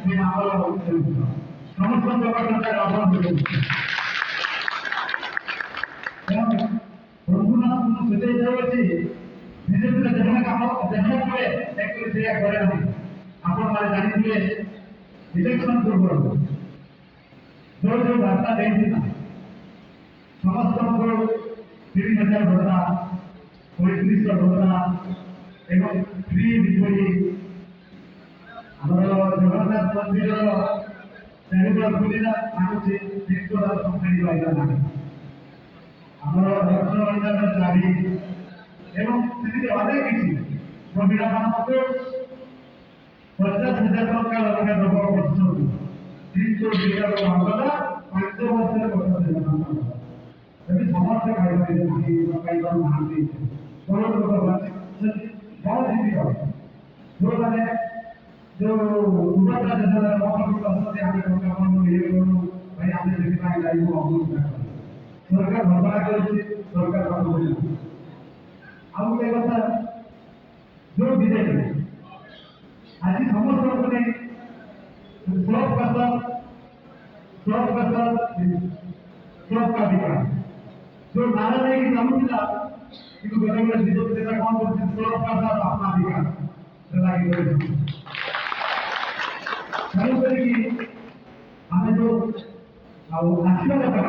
నేను ఆందోళన చెందుతున్నాను. సంవత్సరంతో పాటు ఆహ్వానం వచ్చి ବିଜେପିର ଜନ କାମ ଜନ ପରେ actually ସେଇଆ କରେ ନାହିଁ। ଆପଣମାନେ ଜାଣିଥିବେ ଇଲେକ୍ସନ ପୂର୍ବରୁ ଯୋଉ ଯୋଉ ବାର୍ତ୍ତା ଦେଇଥିଲା ସମସ୍ତଙ୍କୁ 3000 ଭତ୍ତା 3500 ଭତ୍ତା ଏବଂ ଫ୍ରି ବିଜୁଳି ଆମର ଜଗନ୍ନାଥ ମନ୍ଦିରର ଚାରିବାର ବୁଲିଲା ମାନୁଛି ତିନିଟା କମ୍ପାନୀ ପାଇଲା ନାହିଁ। ଆମର ଦର୍ଶନ ଚାରି ଏବଂ ସେମିତି ଅନେକ କିଛି ମହିଳାମାନଙ୍କୁ 50,000 ଟଙ୍କା ଲେଖା ଦେବାକୁ କରୁଛନ୍ତି। 300 ମାମଲା 5 ବର୍ଷରେ 50,000 ଟଙ୍କା ଯଦି ସମସ୍ତେ ଖାଇପାରିବେ ନାହିଁ ପାଇପାରୁନାହାନ୍ତି ବହୁତ ଲୋକ ବହୁତ difficult ଯେଉଁମାନେ ଯୋଉ ଉପତା ଯୋଜନା ମହାପ୍ରଭୁ ଅଛନ୍ତି ଆମେ ଟଙ୍କା ଇଏ କରୁ ଭାଇ ଆମେ ସେଥିପାଇଁ ଯାଇବୁ ଅମୃତ ସରକାର ଘୋଷଣା କରୁଛି ସରକାର କରୁଛି। ଆଉ ଗୋଟେ କଥା ଯୋଉ ବିଜେପି ଆଜି ସମସ୍ତଙ୍କୁ ନେଇ सबका विकास जो नारा लेके चालूला କିନ୍ତୁ ବେଳେବେଳେ ବିଜେପି ନେତା କଣ କରୁଛନ୍ତି सबका साथ अपना विकास ଲାଗି ରହିଛନ୍ତି। ତେଣୁ କରିକି ଆମେ ଯୋଉ ଆଉ ଆସିବା ଦରକାର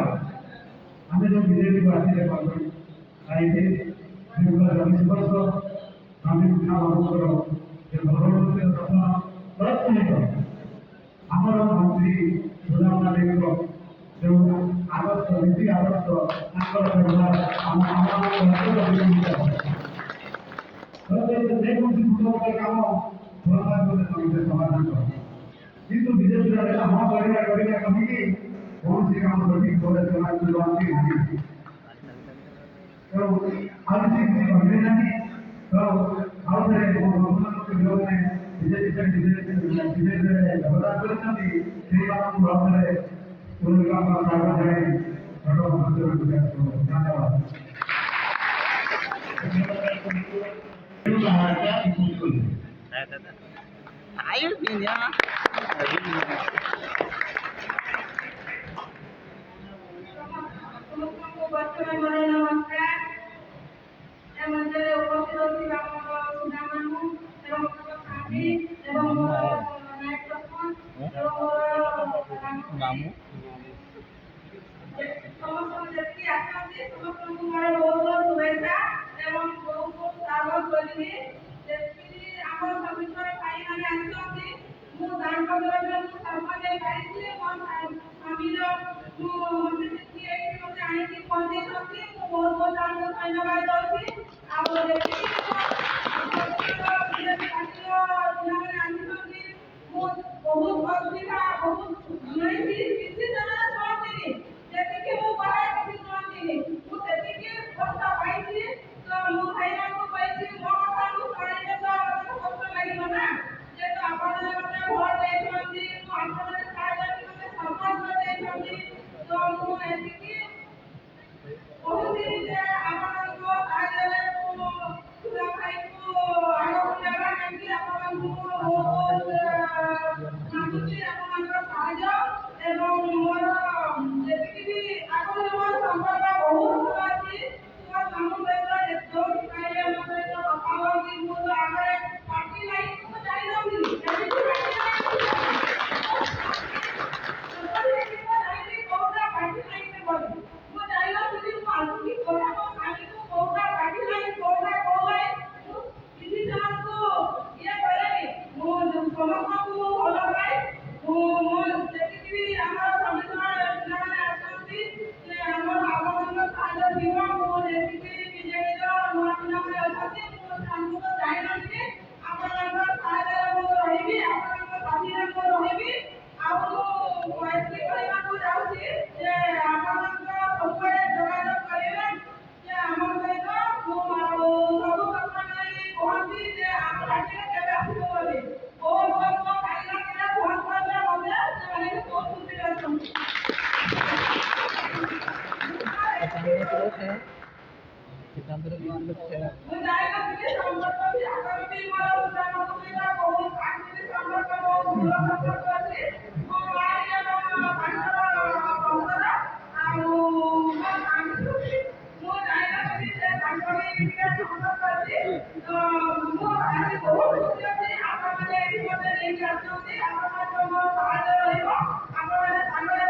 ଆମେ ଯୋଉ ବିଜେପିକୁ ଆସିଲେ ପାରୁଛୁ କାହିଁକି 24 ବର୍ଷ ଆମେ ପିଲାମାନଙ୍କର ଯେ ଭରଣର ଦର୍ଶନ ପ୍ରତ୍ୟେକ ଆମର ମନ୍ତ୍ରୀ ସୁଧାମଣାଦେବୀଙ୍କ ଯେଉଁ ଆଦର୍ଶ ନୀତି ଆଦର୍ଶ ତାଙ୍କର ବ୍ୟବହାର ଆମ ଯେକୌଣସି ଛୋଟ କାମ ସମସ୍ତେ ସମାଧାନ କର କିନ୍ତୁ ବିଜେପିର ନେତା ହଁ କରିବା କହିକି କୌଣସି କାମ ସଠିକ ଭାବରେ ସେମାନେ କରନ୍ତି ନାହିଁ। ତେଣୁ ଆଉ କିଛି କହିଲେ ନାହିଁ ତ ଆଉ ଥରେ ଯୋଉମାନେ ବିଜେପିରେ ଯୋଗଦାନ କରିଛନ୍ତି ସେଇମାନଙ୍କୁ ଭାବରେ Ayo ini ya. Kamu ମୁଁ ଆଜି ବହୁତ ଖୁସି ଅଛି ଆପଣମାନେ ଏଠି ମୋତେ ନେଇକି ଆସୁଛନ୍ତି ଆପଣମାନଙ୍କ ସାହାଯ୍ୟ ରହିବ ଆପଣମାନେ ସାଙ୍ଗରେ